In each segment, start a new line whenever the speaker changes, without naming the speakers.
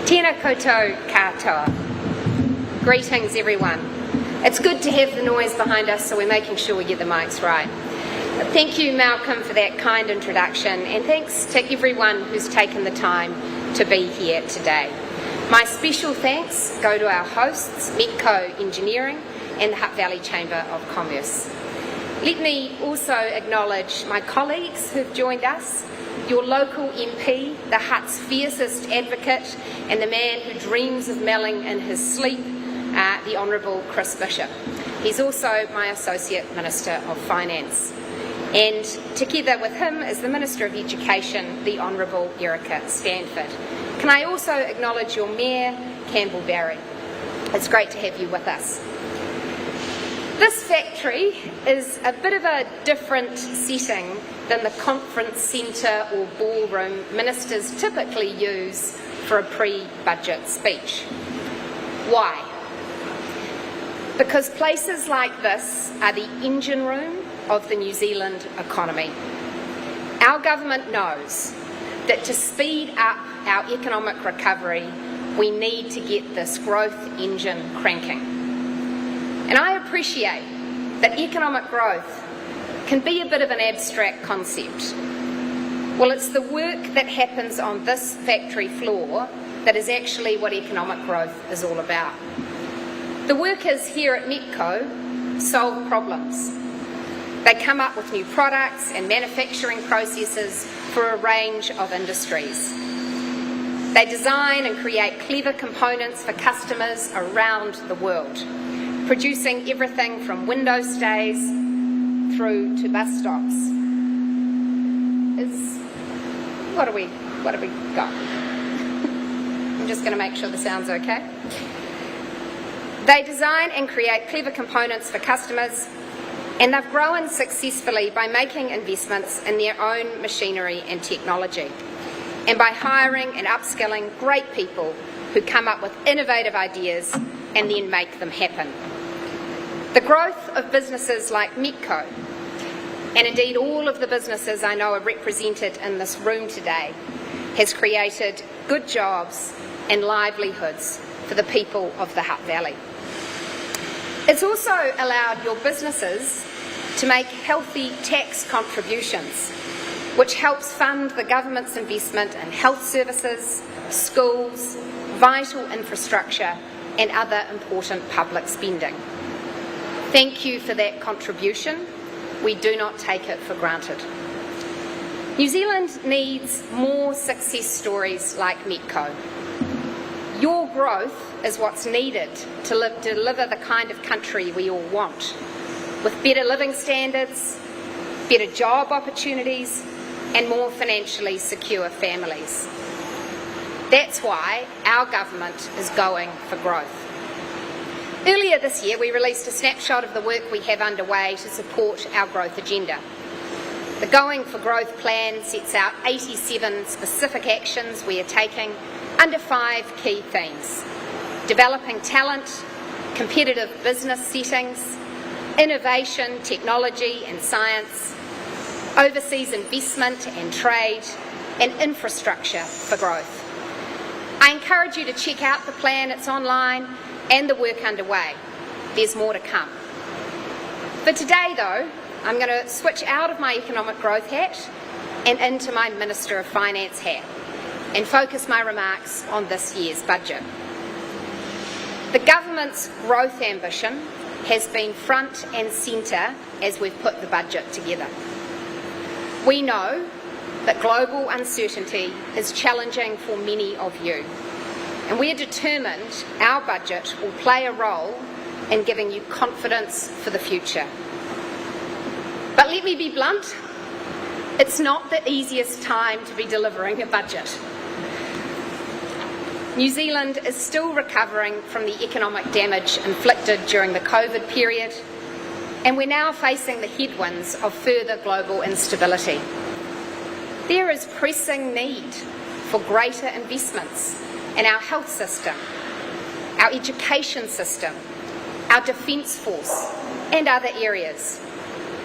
Tēnā koutou katoa. Greetings, everyone. It's good to have the noise behind us, so we're making sure we get the mics right. Thank you, Malcolm, for that kind introduction, and thanks to everyone who's taken the time to be here today. My special thanks go to our hosts, Metco Engineering and the Hutt Valley Chamber of Commerce. Let me also acknowledge my colleagues who've joined us, your local MP, the Hutt's fiercest advocate, and the man who dreams of Melling in his sleep, the Honourable Chris Bishop. He's also my Associate Minister of Finance. And together with him is the Minister of Education, the Honourable Erica Stanford. Can I also acknowledge your Mayor, Campbell Barry? It's great to have you with us. This factory is a bit of a different setting than the conference centre or ballroom ministers typically use for a pre-budget speech. Why? Because places like this are the engine room of the New Zealand economy. Our government knows that to speed up our economic recovery, we need to get this growth engine cranking. And I appreciate that economic growth can be a bit of an abstract concept. Well, it's the work that happens on this factory floor that is actually what economic growth is all about. The workers here at Metco solve problems. They come up with new products and manufacturing processes for a range of industries. They design and create clever components for customers around the world, producing everything from window stays through to bus stops. What have we got? I'm just going to make sure the sound's okay. They design and create clever components for customers, and they've grown successfully by making investments in their own machinery and technology, and by hiring and upskilling great people who come up with innovative ideas and then make them happen. The growth of businesses like Metco, and indeed all of the businesses I know are represented in this room today, has created good jobs and livelihoods for the people of the Hutt Valley. It's also allowed your businesses to make healthy tax contributions, which helps fund the government's investment in health services, schools, vital infrastructure and other important public spending. Thank you for that contribution. We do not take it for granted. New Zealand needs more success stories like Metco. Your growth is what's needed to deliver the kind of country we all want, with better living standards, better job opportunities, and more financially secure families. That's why our government is going for growth. Earlier this year, we released a snapshot of the work we have underway to support our growth agenda. The Going for Growth plan sets out 87 specific actions we are taking under 5 key themes: developing talent, competitive business settings, innovation, technology and science, overseas investment and trade, and infrastructure for growth. I encourage you to check out the plan. It's online, and the work underway. There's more to come. For today, though, I'm going to switch out of my economic growth hat and into my Minister of Finance hat and focus my remarks on this year's budget. The government's growth ambition has been front and centre as we've put the budget together. We know that global uncertainty is challenging for many of you, and we are determined our budget will play a role in giving you confidence for the future. But let me be blunt, it's not the easiest time to be delivering a budget. New Zealand is still recovering from the economic damage inflicted during the COVID period, and we're now facing the headwinds of further global instability. There is pressing need for greater investments in our health system, our education system, our defence force and other areas.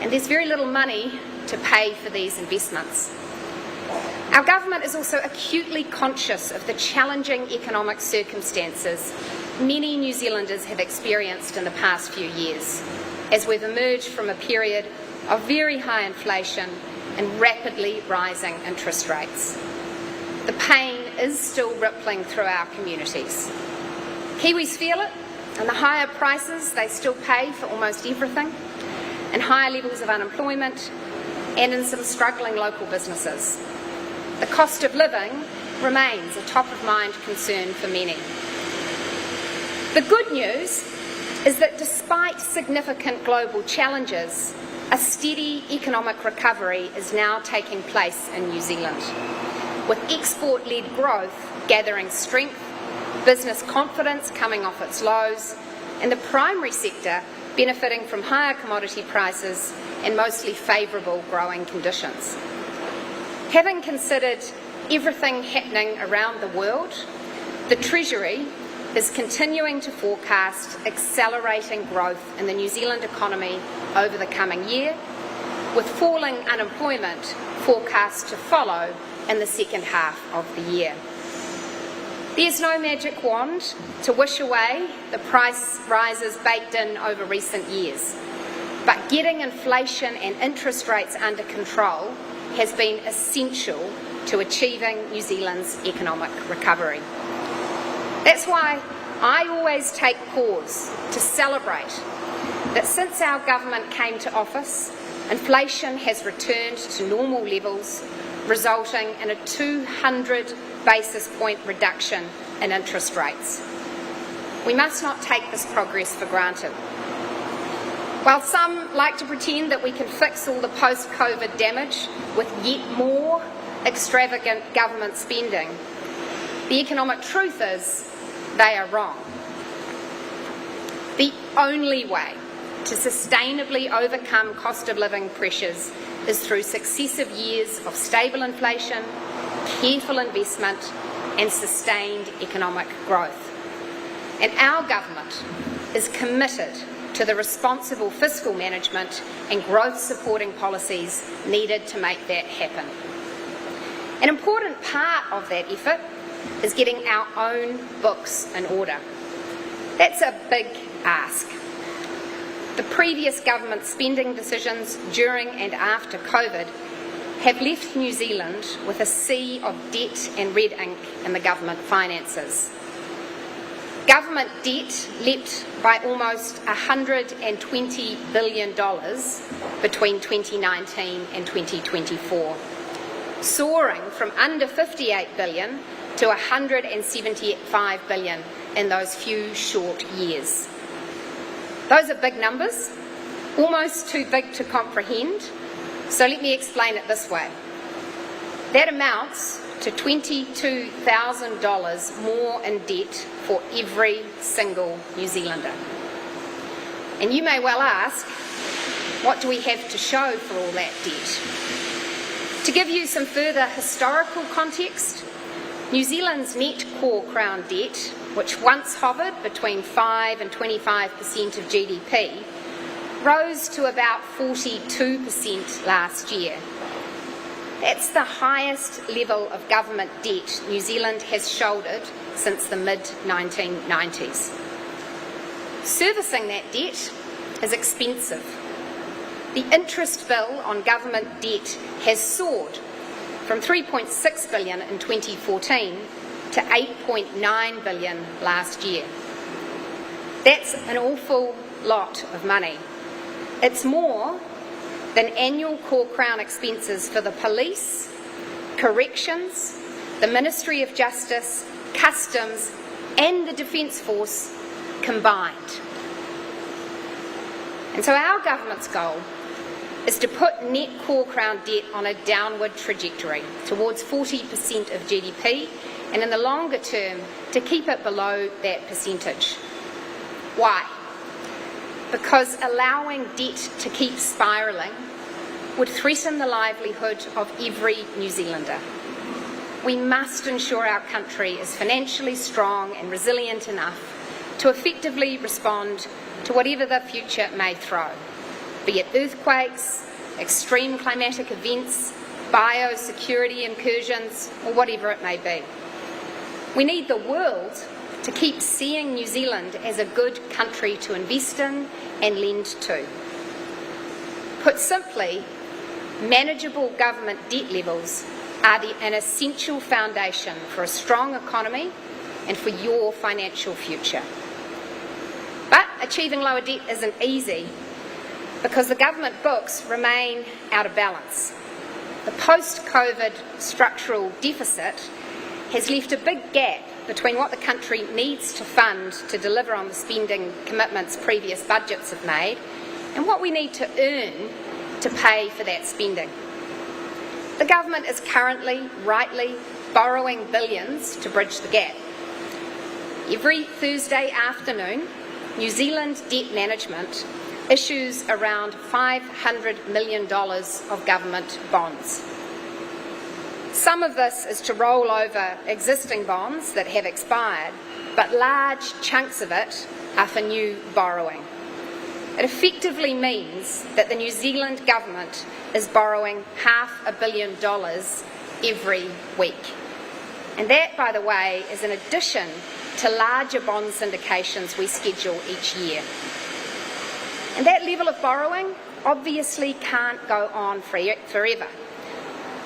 And there's very little money to pay for these investments. Our government is also acutely conscious of the challenging economic circumstances many New Zealanders have experienced in the past few years, as we've emerged from a period of very high inflation and rapidly rising interest rates. The pain is still rippling through our communities. Kiwis feel it, and the higher prices they still pay for almost everything, and higher levels of unemployment, and in some struggling local businesses. The cost of living remains a top-of-mind concern for many. The good news is that despite significant global challenges, a steady economic recovery is now taking place in New Zealand, with export-led growth gathering strength, business confidence coming off its lows, and the primary sector benefiting from higher commodity prices and mostly favourable growing conditions. Having considered everything happening around the world, the Treasury is continuing to forecast accelerating growth in the New Zealand economy over the coming year, with falling unemployment forecast to follow in the second half of the year. There's no magic wand to wish away the price rises baked in over recent years, but getting inflation and interest rates under control has been essential to achieving New Zealand's economic recovery. That's why I always take pause to celebrate that since our government came to office, inflation has returned to normal levels, resulting in a 200 basis point reduction in interest rates. We must not take this progress for granted. While some like to pretend that we can fix all the post-COVID damage with yet more extravagant government spending, the economic truth is they are wrong. The only way to sustainably overcome cost of living pressures is through successive years of stable inflation, careful investment and sustained economic growth. And our government is committed to the responsible fiscal management and growth supporting policies needed to make that happen. An important part of that effort is getting our own books in order. That's a big ask. The previous government spending decisions during and after COVID have left New Zealand with a sea of debt and red ink in the government finances. Government debt leapt by almost $120 billion between 2019 and 2024, soaring from under $58 billion to $175 billion in those few short years. Those are big numbers, almost too big to comprehend, so let me explain it this way. That amounts to $22,000 more in debt for every single New Zealander. And you may well ask, what do we have to show for all that debt? To give you some further historical context, New Zealand's net core crown debt, which once hovered between 5 and 25% of GDP, rose to about 42% last year. That's the highest level of government debt New Zealand has shouldered since the mid-1990s. Servicing that debt is expensive. The interest bill on government debt has soared from $3.6 billion in 2014 to $8.9 billion last year. That's an awful lot of money. It's more than annual core crown expenses for the police, corrections, the Ministry of Justice, Customs and the Defence Force combined. And so our government's goal is to put net core crown debt on a downward trajectory towards 40% of GDP and in the longer term to keep it below that percentage. Why? Because allowing debt to keep spiralling would threaten the livelihood of every New Zealander. We must ensure our country is financially strong and resilient enough to effectively respond to whatever the future may throw, be it earthquakes, extreme climatic events, biosecurity incursions, or whatever it may be. We need the world to keep seeing New Zealand as a good country to invest in and lend to. Put simply, manageable government debt levels are an essential foundation for a strong economy and for your financial future. But achieving lower debt isn't easy because the government books remain out of balance. The post-COVID structural deficit has left a big gap between what the country needs to fund to deliver on the spending commitments previous budgets have made and what we need to earn to pay for that spending. The government is currently, rightly, borrowing billions to bridge the gap. Every Thursday afternoon, New Zealand Debt Management issues around $500 million of government bonds. Some of this is to roll over existing bonds that have expired, but large chunks of it are for new borrowing. It effectively means that the New Zealand government is borrowing $500 million every week. And that, by the way, is in addition to larger bond syndications we schedule each year. And that level of borrowing obviously can't go on forever,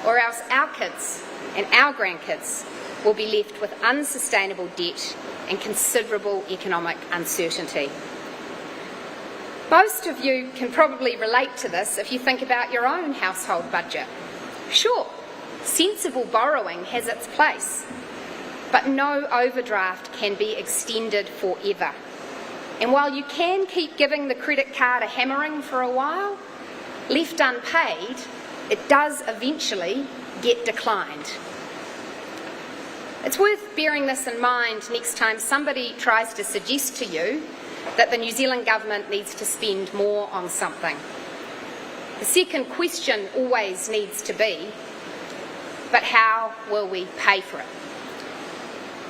or else our kids and our grandkids will be left with unsustainable debt and considerable economic uncertainty. Most of you can probably relate to this if you think about your own household budget. Sure, sensible borrowing has its place, but no overdraft can be extended forever. And while you can keep giving the credit card a hammering for a while, left unpaid, it does eventually get declined. It's worth bearing this in mind next time somebody tries to suggest to you that the New Zealand government needs to spend more on something. The second question always needs to be, but how will we pay for it?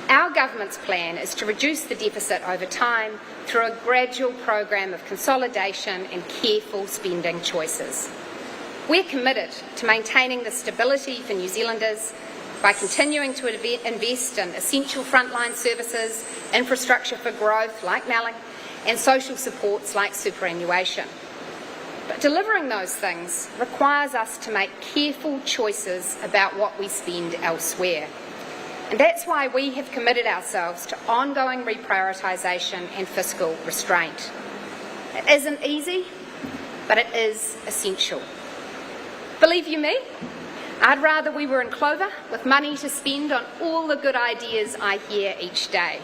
Our government's plan is to reduce the deficit over time through a gradual program of consolidation and careful spending choices. We're committed to maintaining the stability for New Zealanders by continuing to invest in essential frontline services, infrastructure for growth like Melling, and social supports like superannuation. But delivering those things requires us to make careful choices about what we spend elsewhere. And that's why we have committed ourselves to ongoing reprioritisation and fiscal restraint. It isn't easy, but it is essential. Believe you me, I'd rather we were in clover with money to spend on all the good ideas I hear each day.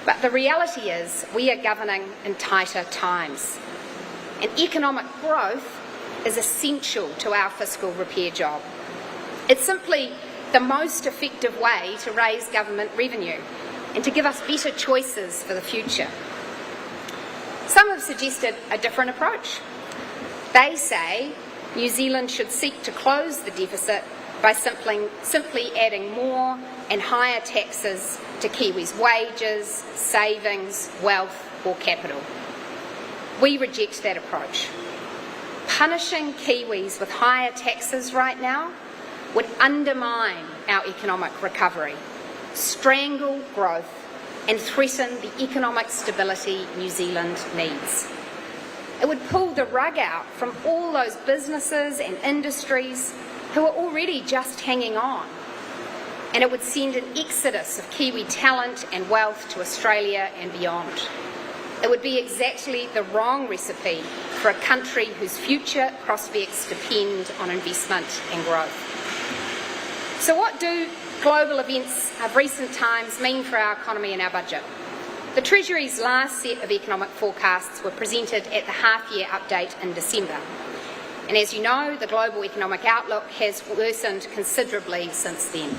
But the reality is we are governing in tighter times. And economic growth is essential to our fiscal repair job. It's simply the most effective way to raise government revenue and to give us better choices for the future. Some have suggested a different approach. They say New Zealand should seek to close the deficit by simply adding more and higher taxes to Kiwis' wages, savings, wealth or capital. We reject that approach. Punishing Kiwis with higher taxes right now would undermine our economic recovery, strangle growth and threaten the economic stability New Zealand needs. It would pull the rug out from all those businesses and industries who are already just hanging on. And it would send an exodus of Kiwi talent and wealth to Australia and beyond. It would be exactly the wrong recipe for a country whose future prospects depend on investment and growth. So what do global events of recent times mean for our economy and our budget? The Treasury's last set of economic forecasts were presented at the half-year update in December. And as you know, the global economic outlook has worsened considerably since then.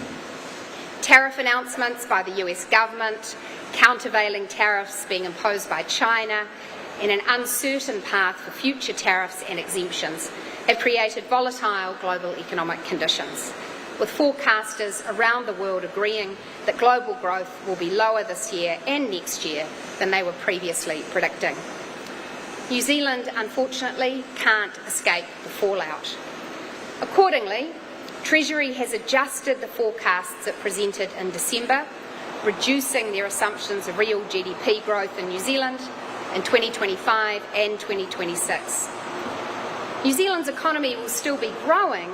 Tariff announcements by the US government, countervailing tariffs being imposed by China, and an uncertain path for future tariffs and exemptions have created volatile global economic conditions, with forecasters around the world agreeing that global growth will be lower this year and next year than they were previously predicting. New Zealand, unfortunately, can't escape the fallout. Accordingly, Treasury has adjusted the forecasts it presented in December, reducing their assumptions of real GDP growth in New Zealand in 2025 and 2026. New Zealand's economy will still be growing,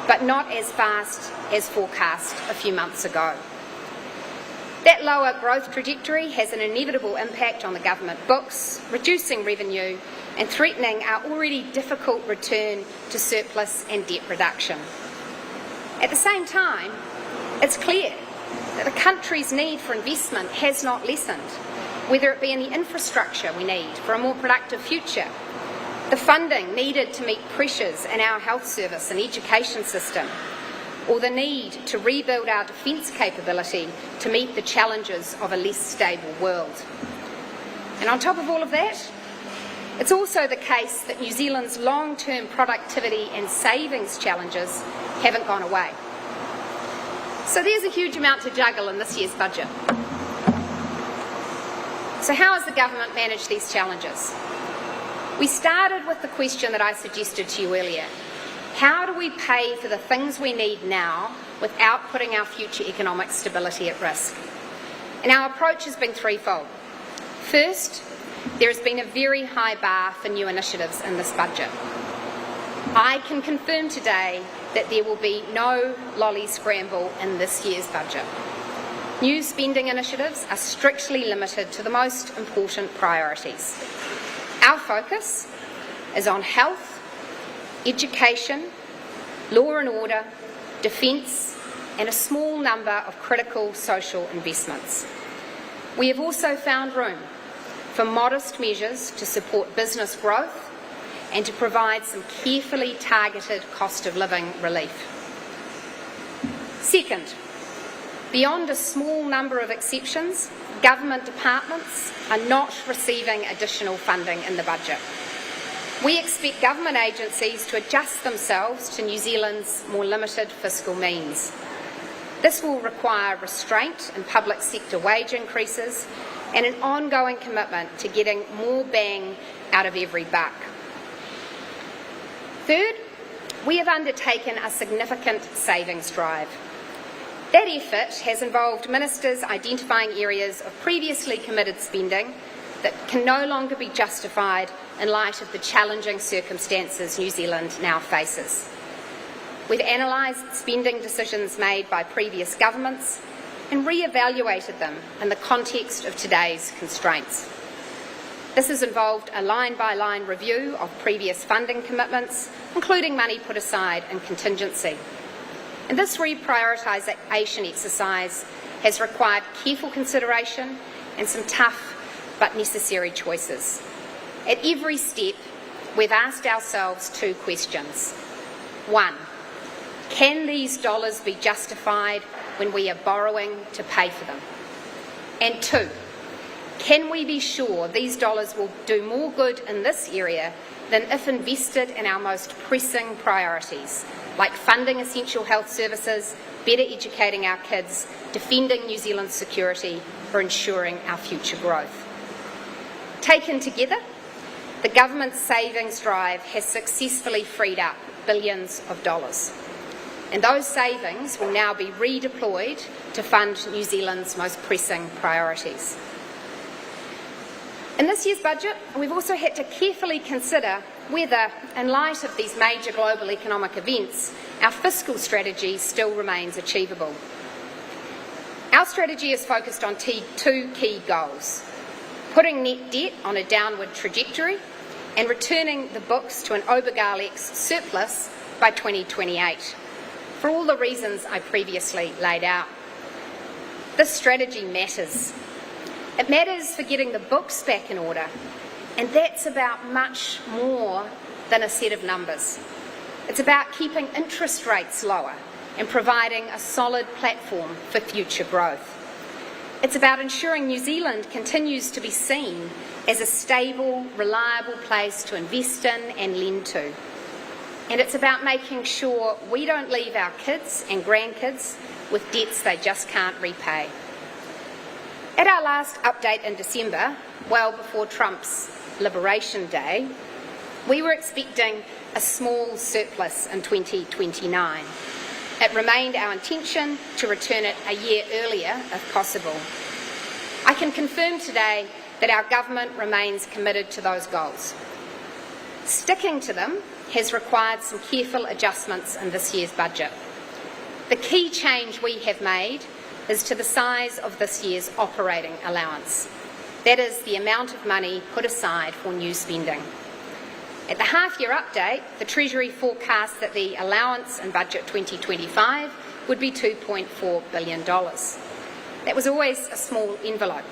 but not as fast as forecast a few months ago. That lower growth trajectory has an inevitable impact on the government books, reducing revenue and threatening our already difficult return to surplus and debt reduction. At the same time, it's clear that the country's need for investment has not lessened, whether it be in the infrastructure we need for a more productive future, the funding needed to meet pressures in our health service and education system, or the need to rebuild our defence capability to meet the challenges of a less stable world. And on top of all of that, it's also the case that New Zealand's long-term productivity and savings challenges haven't gone away. So there's a huge amount to juggle in this year's budget. So how has the government managed these challenges? We started with the question that I suggested to you earlier. How do we pay for the things we need now without putting our future economic stability at risk? And our approach has been threefold. First, there has been a very high bar for new initiatives in this budget. I can confirm today that there will be no lolly scramble in this year's budget. New spending initiatives are strictly limited to the most important priorities. Our focus is on health, education, law and order, defence, and a small number of critical social investments. We have also found room for modest measures to support business growth and to provide some carefully targeted cost of living relief. Second, beyond a small number of exceptions, government departments are not receiving additional funding in the budget. We expect government agencies to adjust themselves to New Zealand's more limited fiscal means. This will require restraint in public sector wage increases and an ongoing commitment to getting more bang out of every buck. Third, we have undertaken a significant savings drive. That effort has involved ministers identifying areas of previously committed spending that can no longer be justified in light of the challenging circumstances New Zealand now faces. We've analysed spending decisions made by previous governments and re-evaluated them in the context of today's constraints. This has involved a line-by-line review of previous funding commitments, including money put aside in contingency. And this reprioritisation exercise has required careful consideration and some tough but necessary choices. At every step, we've asked ourselves two questions. One, can these dollars be justified when we are borrowing to pay for them? And two, can we be sure these dollars will do more good in this area than if invested in our most pressing priorities, like funding essential health services, better educating our kids, defending New Zealand's security, or ensuring our future growth? Taken together, the government's savings drive has successfully freed up billions of dollars. And those savings will now be redeployed to fund New Zealand's most pressing priorities. In this year's budget, we've also had to carefully consider whether, in light of these major global economic events, our fiscal strategy still remains achievable. Our strategy is focused on two key goals: putting net debt on a downward trajectory and returning the books to an Obergalex surplus by 2028, for all the reasons I previously laid out. This strategy matters. It matters for getting the books back in order, and that's about much more than a set of numbers. It's about keeping interest rates lower and providing a solid platform for future growth. It's about ensuring New Zealand continues to be seen as a stable, reliable place to invest in and lend to. And it's about making sure we don't leave our kids and grandkids with debts they just can't repay. At our last update in December, well before Trump's Liberation Day, we were expecting a small surplus in 2029. It remained our intention to return it a year earlier if possible. I can confirm today that our government remains committed to those goals. Sticking to them has required some careful adjustments in this year's budget. The key change we have made is to the size of this year's operating allowance. That is the amount of money put aside for new spending. At the half-year update, the Treasury forecast that the allowance in Budget 2025 would be $2.4 billion. That was always a small envelope.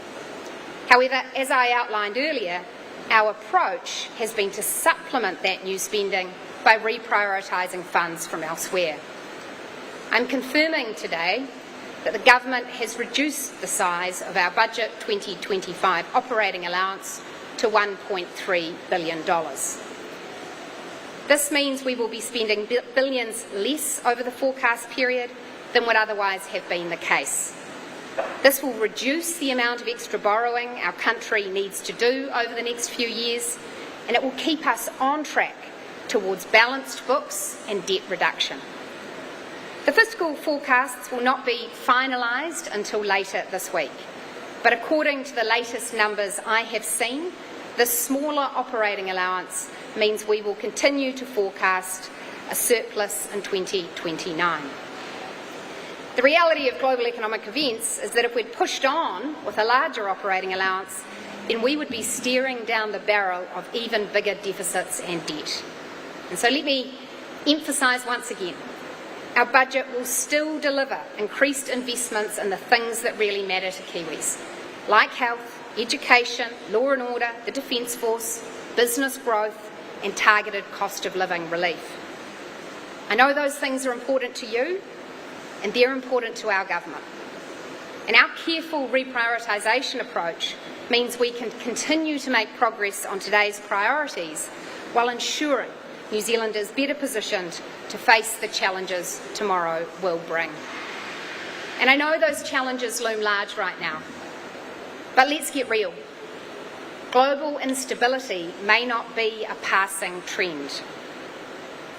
However, as I outlined earlier, our approach has been to supplement that new spending by reprioritising funds from elsewhere. I'm confirming today that the government has reduced the size of our Budget 2025 operating allowance to $1.3 billion. This means we will be spending billions less over the forecast period than would otherwise have been the case. This will reduce the amount of extra borrowing our country needs to do over the next few years, and it will keep us on track towards balanced books and debt reduction. The fiscal forecasts will not be finalised until later this week, but according to the latest numbers I have seen, the smaller operating allowance means we will continue to forecast a surplus in 2029. The reality of global economic events is that if we'd pushed on with a larger operating allowance, then we would be staring down the barrel of even bigger deficits and debt. And so let me emphasise once again, our budget will still deliver increased investments in the things that really matter to Kiwis, like health, education, law and order, the Defence Force, business growth and targeted cost of living relief. I know those things are important to you and they're important to our government. And our careful reprioritisation approach means we can continue to make progress on today's priorities while ensuring New Zealand is better positioned to face the challenges tomorrow will bring. And I know those challenges loom large right now, but let's get real. Global instability may not be a passing trend.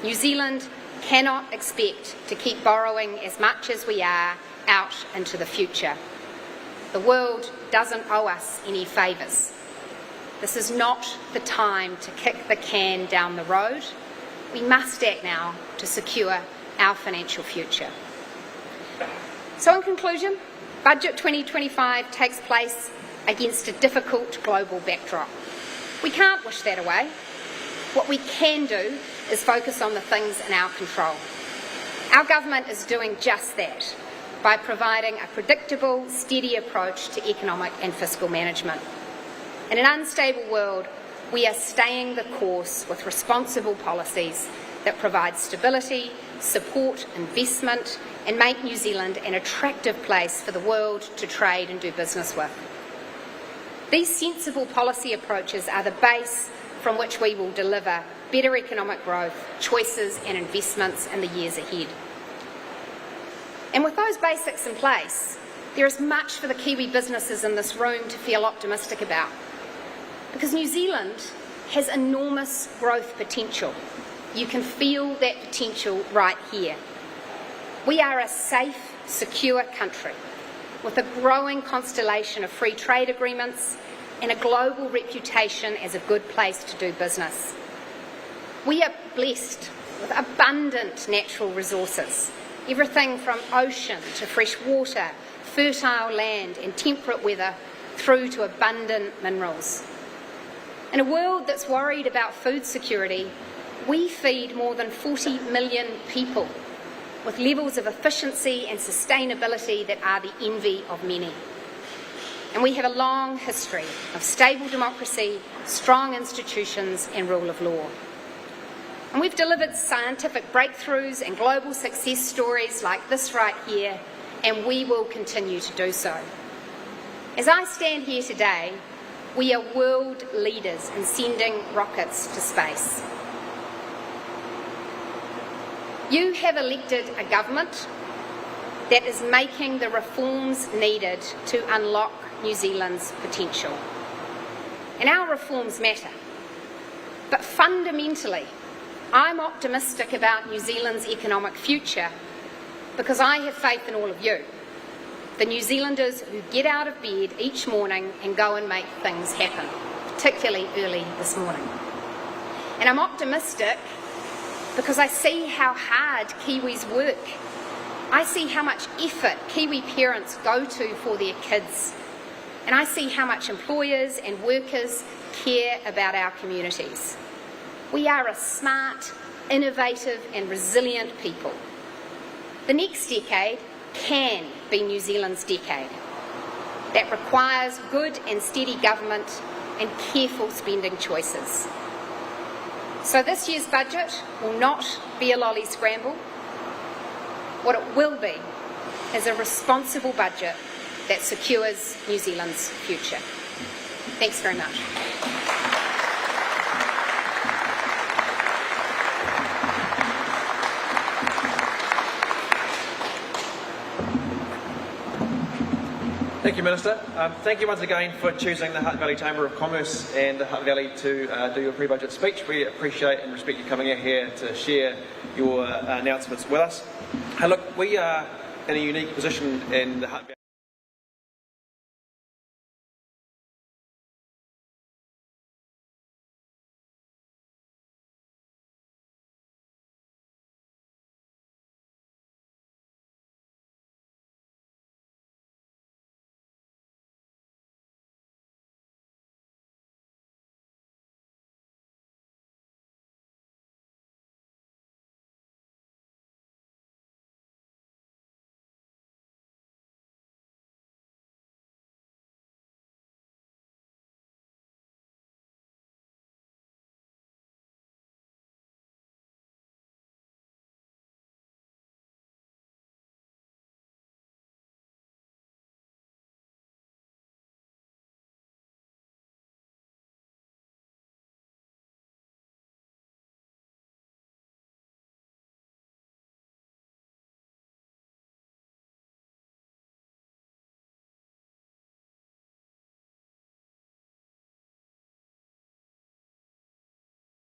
New Zealand cannot expect to keep borrowing as much as we are out into the future. The world doesn't owe us any favours. This is not the time to kick the can down the road. We must act now to secure our financial future. So in conclusion, Budget 2025 takes place against a difficult global backdrop. We can't wish that away. What we can do is focus on the things in our control. Our government is doing just that by providing a predictable, steady approach to economic and fiscal management. In an unstable world, we are staying the course with responsible policies that provide stability, support investment, and make New Zealand an attractive place for the world to trade and do business with. These sensible policy approaches are the base from which we will deliver better economic growth, choices and investments in the years ahead. And with those basics in place, there is much for the Kiwi businesses in this room to feel optimistic about. Because New Zealand has enormous growth potential. You can feel that potential right here. We are a safe, secure country with a growing constellation of free trade agreements and a global reputation as a good place to do business. We are blessed with abundant natural resources, everything from ocean to fresh water, fertile land and temperate weather through to abundant minerals. In a world that's worried about food security, we feed more than 40 million people with levels of efficiency and sustainability that are the envy of many. And we have a long history of stable democracy, strong institutions and rule of law. And we've delivered scientific breakthroughs and global success stories like this right here, and we will continue to do so. As I stand here today, we are world leaders in sending rockets to space. You have elected a government that is making the reforms needed to unlock New Zealand's potential. And our reforms matter. But fundamentally, I'm optimistic about New Zealand's economic future because I have faith in all of you, the New Zealanders who get out of bed each morning and go and make things happen, particularly early this morning. And I'm optimistic because I see how hard Kiwis work. I see how much effort Kiwi parents go to for their kids. And I see how much employers and workers care about our communities. We are a smart, innovative and resilient people. The next decade can be New Zealand's decade. That requires good and steady government and careful spending choices. So this year's budget will not be a lolly scramble. What it will be is a responsible budget that secures New Zealand's future. Thanks very much.
Thank you, Minister. Thank you once again for choosing the Hutt Valley Chamber of Commerce and the Hutt Valley to do your pre-budget speech. We appreciate and respect you coming out here to share your announcements with us. Look, we are in a unique position in the Hutt Valley.